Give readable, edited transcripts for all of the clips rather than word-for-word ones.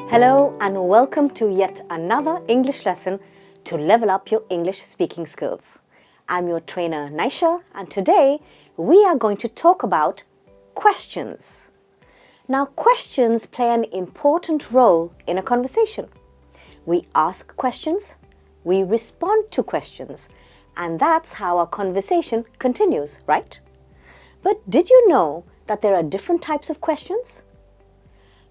Hello and welcome to yet another English lesson to level up your English speaking skills. I'm your trainer Naisha, and today we are going to talk about questions. Now, questions play an important role in a conversation. We ask questions, we respond to questions, and that's how our conversation continues, right? But did you know that there are different types of questions?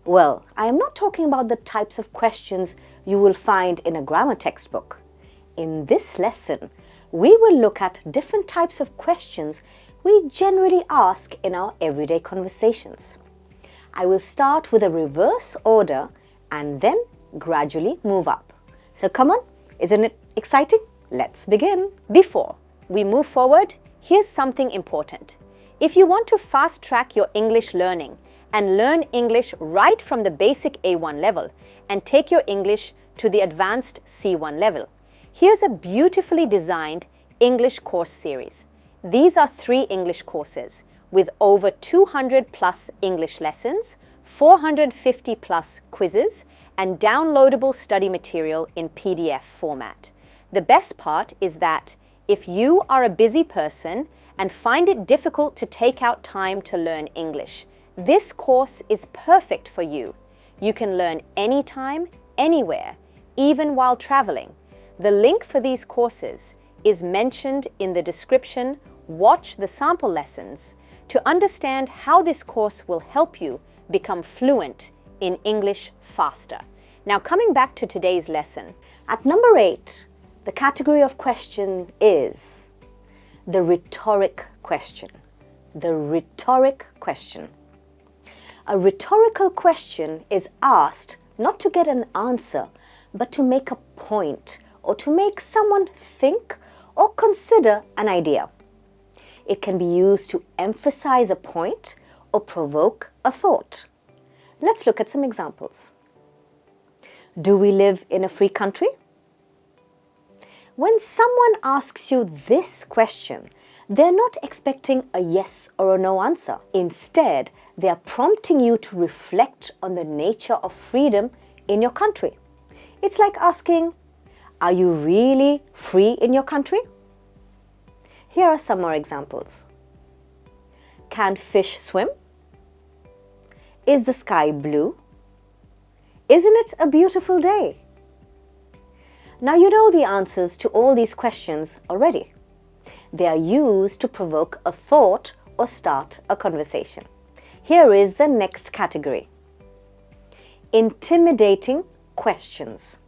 Well, I am not talking about the types of questions you will find in a grammar textbook. In this lesson, we will look at different types of questions we generally ask in our everyday conversations. I will start with a reverse order and then gradually move up. So come on, isn't it exciting? Let's begin. Before we move forward, here's something important. If you want to fast track your English learning and learn English right from the basic A1 level and take your English to the advanced C1 level, here's a beautifully designed English course series. These are 3 English courses with over 200 plus English lessons, 450 plus quizzes, and downloadable study material in PDF format. The best part is that if you are a busy person and find it difficult to take out time to learn English, this course is perfect for you. You can learn anytime, anywhere, even while traveling. The link for these courses is mentioned in the description. Watch the sample lessons to understand how this course will help you become fluent in English faster. Now, coming back to today's lesson. At number 8, the category of question is the rhetoric question. The rhetoric question. A rhetorical question is asked not to get an answer, but to make a point or to make someone think or consider an idea. It can be used to emphasize a point or provoke a thought. Let's look at some examples. Do we live in a free country? When someone asks you this question, they're not expecting a yes or a no answer. Instead, they are prompting you to reflect on the nature of freedom in your country. It's like asking, are you really free in your country? Here are some more examples. Can fish swim? Is the sky blue? Isn't it a beautiful day? Now you know the answers to all these questions already. They are used to provoke a thought or start a conversation. Here is the next category. Intimidating questions.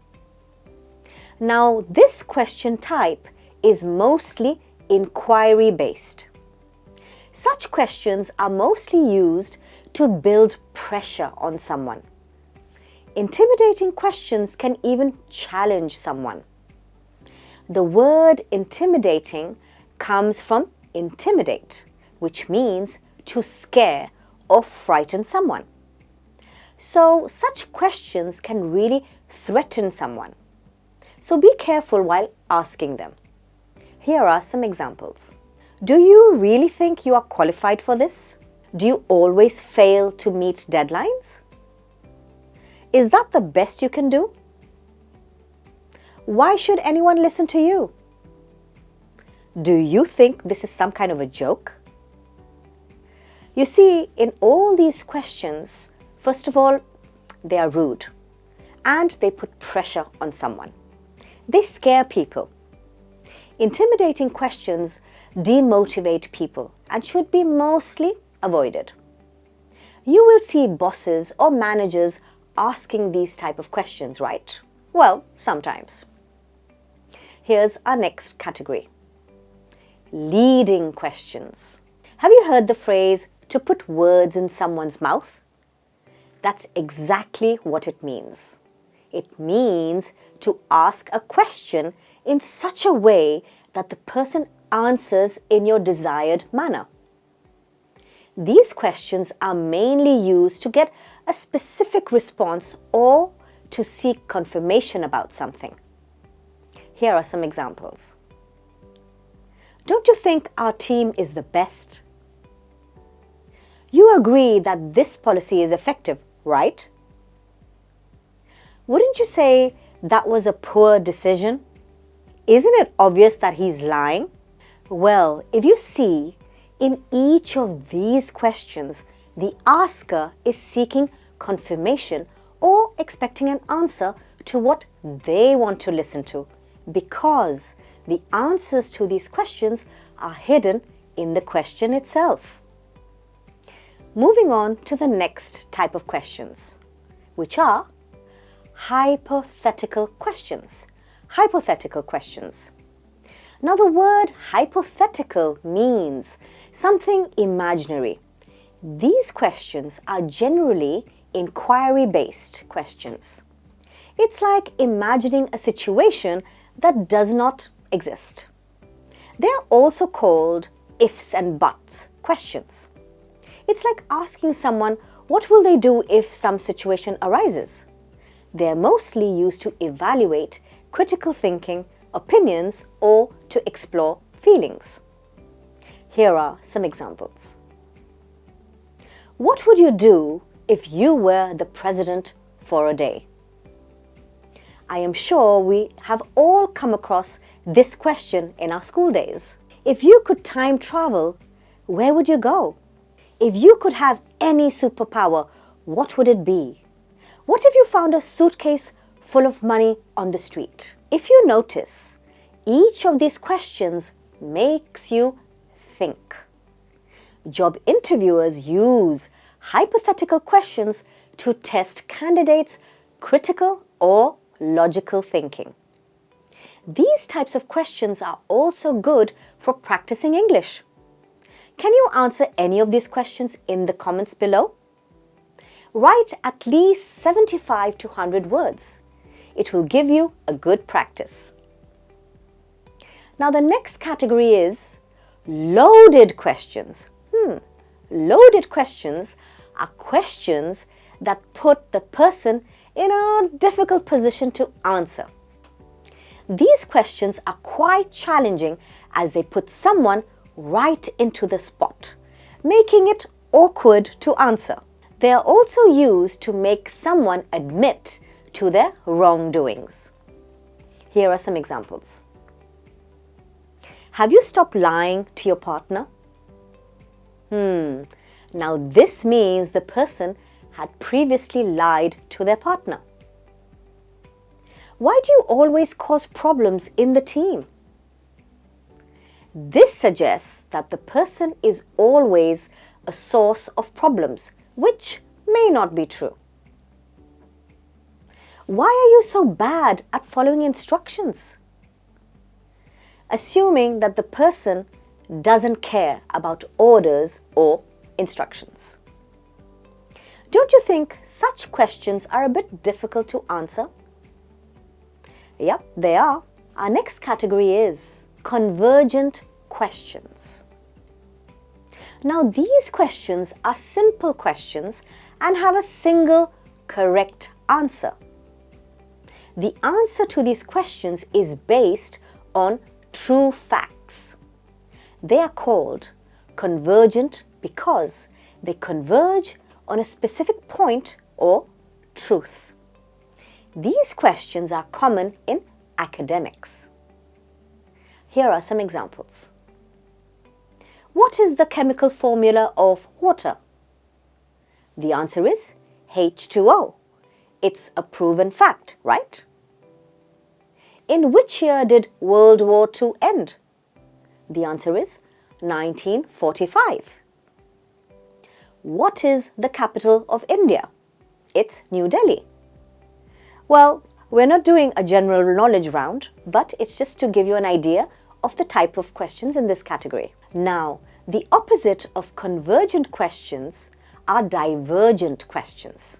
Now, this question type is mostly inquiry-based. Such questions are mostly used to build pressure on someone. Intimidating questions can even challenge someone. The word intimidating comes from intimidate, which means to scare or frighten someone. So such questions can really threaten someone. So be careful while asking them. Here are some examples. Do you really think you are qualified for this? Do you always fail to meet deadlines? Is that the best you can do? Why should anyone listen to you? Do you think this is some kind of a joke? You see, in all these questions, first of all, they are rude and they put pressure on someone. They scare people. Intimidating questions demotivate people and should be mostly avoided. You will see bosses or managers asking these type of questions, right? Well, sometimes. Here's our next category. Leading questions. Have you heard the phrase to put words in someone's mouth? That's exactly what it means. It means to ask a question in such a way that the person answers in your desired manner. These questions are mainly used to get a specific response or to seek confirmation about something. Here are some examples. Don't you think our team is the best? You agree that this policy is effective, right? Wouldn't you say that was a poor decision? Isn't it obvious that he's lying? Well, if you see, in each of these questions, the asker is seeking confirmation or expecting an answer to what they want to listen to, because the answers to these questions are hidden in the question itself. Moving on to the next type of questions, which are hypothetical questions. Hypothetical questions. Now, the word hypothetical means something imaginary. These questions are generally inquiry-based questions. It's like imagining a situation that does not exist. They are also called ifs and buts questions. It's like asking someone, what will they do if some situation arises? They are mostly used to evaluate critical thinking, opinions, or to explore feelings. Here are some examples. What would you do if you were the president for a day? I am sure we have all come across this question in our school days. If you could time travel, where would you go? If you could have any superpower, what would it be? What if you found a suitcase full of money on the street? If you notice, each of these questions makes you think. Job interviewers use hypothetical questions to test candidates' critical or logical thinking. These types of questions are also good for practicing English. Can you answer any of these questions in the comments below? Write at least 75 to 100 words. It will give you a good practice. Now, the next category is loaded questions. Loaded questions are questions that put the person in a difficult position to answer. These questions are quite challenging as they put someone right into the spot, making it awkward to answer. They are also used to make someone admit to their wrongdoings. Here are some examples. Have you stopped lying to your partner? Now this means the person had previously lied to their partner. Why do you always cause problems in the team? This suggests that the person is always a source of problems, which may not be true. Why are you so bad at following instructions? Assuming that the person doesn't care about orders or instructions. Don't you think such questions are a bit difficult to answer? Yep, they are. Our next category is Convergent Questions. Now, these questions are simple questions and have a single correct answer. The answer to these questions is based on true facts. They are called convergent because they converge on a specific point or truth. These questions are common in academics. Here are some examples. What is the chemical formula of water? The answer is H2O. It's a proven fact, right? In which year did World War II end? The answer is 1945. What is the capital of India? It's New Delhi. Well, we're not doing a general knowledge round, but it's just to give you an idea of the type of questions in this category. Now, the opposite of convergent questions are divergent questions.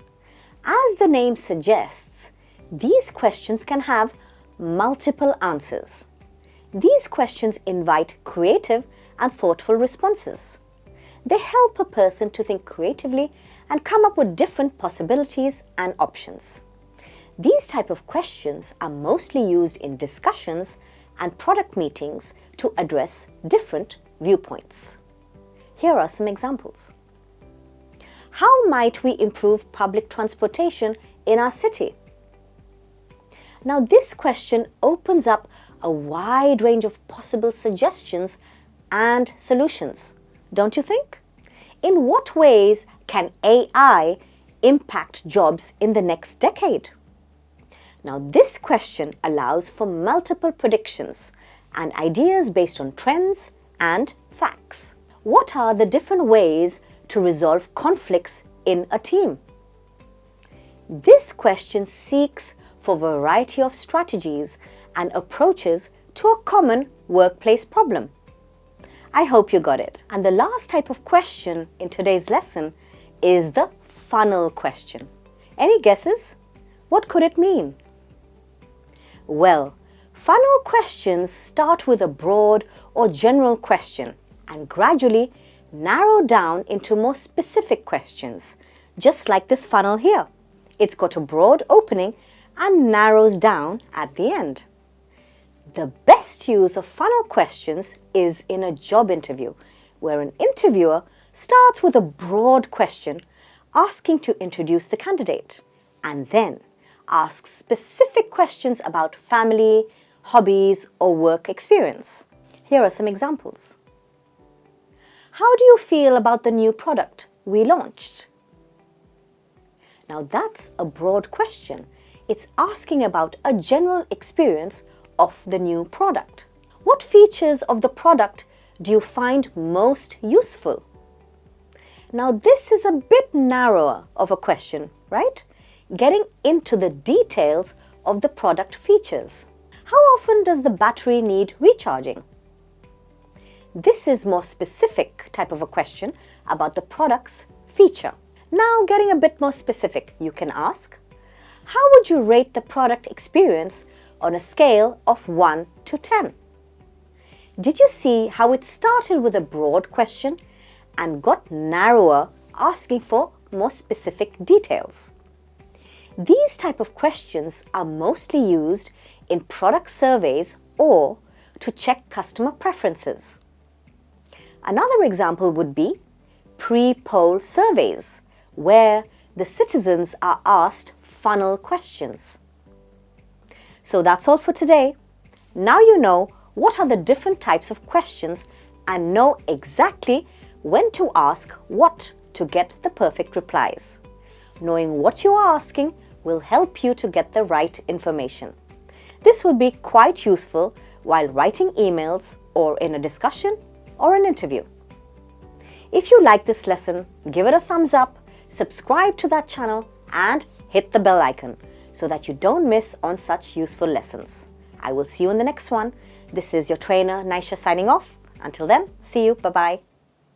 As the name suggests, these questions can have multiple answers. These questions invite creative and thoughtful responses. They help a person to think creatively and come up with different possibilities and options. These type of questions are mostly used in discussions and product meetings to address different viewpoints. Here are some examples. How might we improve public transportation in our city? Now, this question opens up a wide range of possible suggestions and solutions, don't you think? In what ways can AI impact jobs in the next decade? Now, this question allows for multiple predictions and ideas based on trends and facts. What are the different ways to resolve conflicts in a team? This question seeks for a variety of strategies and approaches to a common workplace problem. I hope you got it. And the last type of question in today's lesson is the funnel question. Any guesses? What could it mean? Well, funnel questions start with a broad or general question and gradually narrow down into more specific questions, just like this funnel here. It's got a broad opening and narrows down at the end. The best use of funnel questions is in a job interview, where an interviewer starts with a broad question asking to introduce the candidate and then asks specific questions about family, hobbies, or work experience. Here are some examples. How do you feel about the new product we launched? Now that's a broad question. It's asking about a general experience of the new product. What features of the product do you find most useful? Now this is a bit narrower of a question, right? Getting into the details of the product features. How often does the battery need recharging? This is more specific type of a question about the product's feature. Now getting a bit more specific, you can ask, how would you rate the product experience on a scale of 1 to 10? Did you see how it started with a broad question and got narrower, asking for more specific details? These type of questions are mostly used in product surveys or to check customer preferences. Another example would be pre-poll surveys, where the citizens are asked funnel questions. So that's all for today. Now you know what are the different types of questions and know exactly when to ask what to get the perfect replies. Knowing what you are asking will help you to get the right information. This will be quite useful while writing emails or in a discussion or an interview. If you like this lesson, give it a thumbs up, subscribe to that channel and hit the bell icon so that you don't miss on such useful lessons. I will see you in the next one. This is your trainer, Naisha, signing off. Until then, see you. Bye-bye.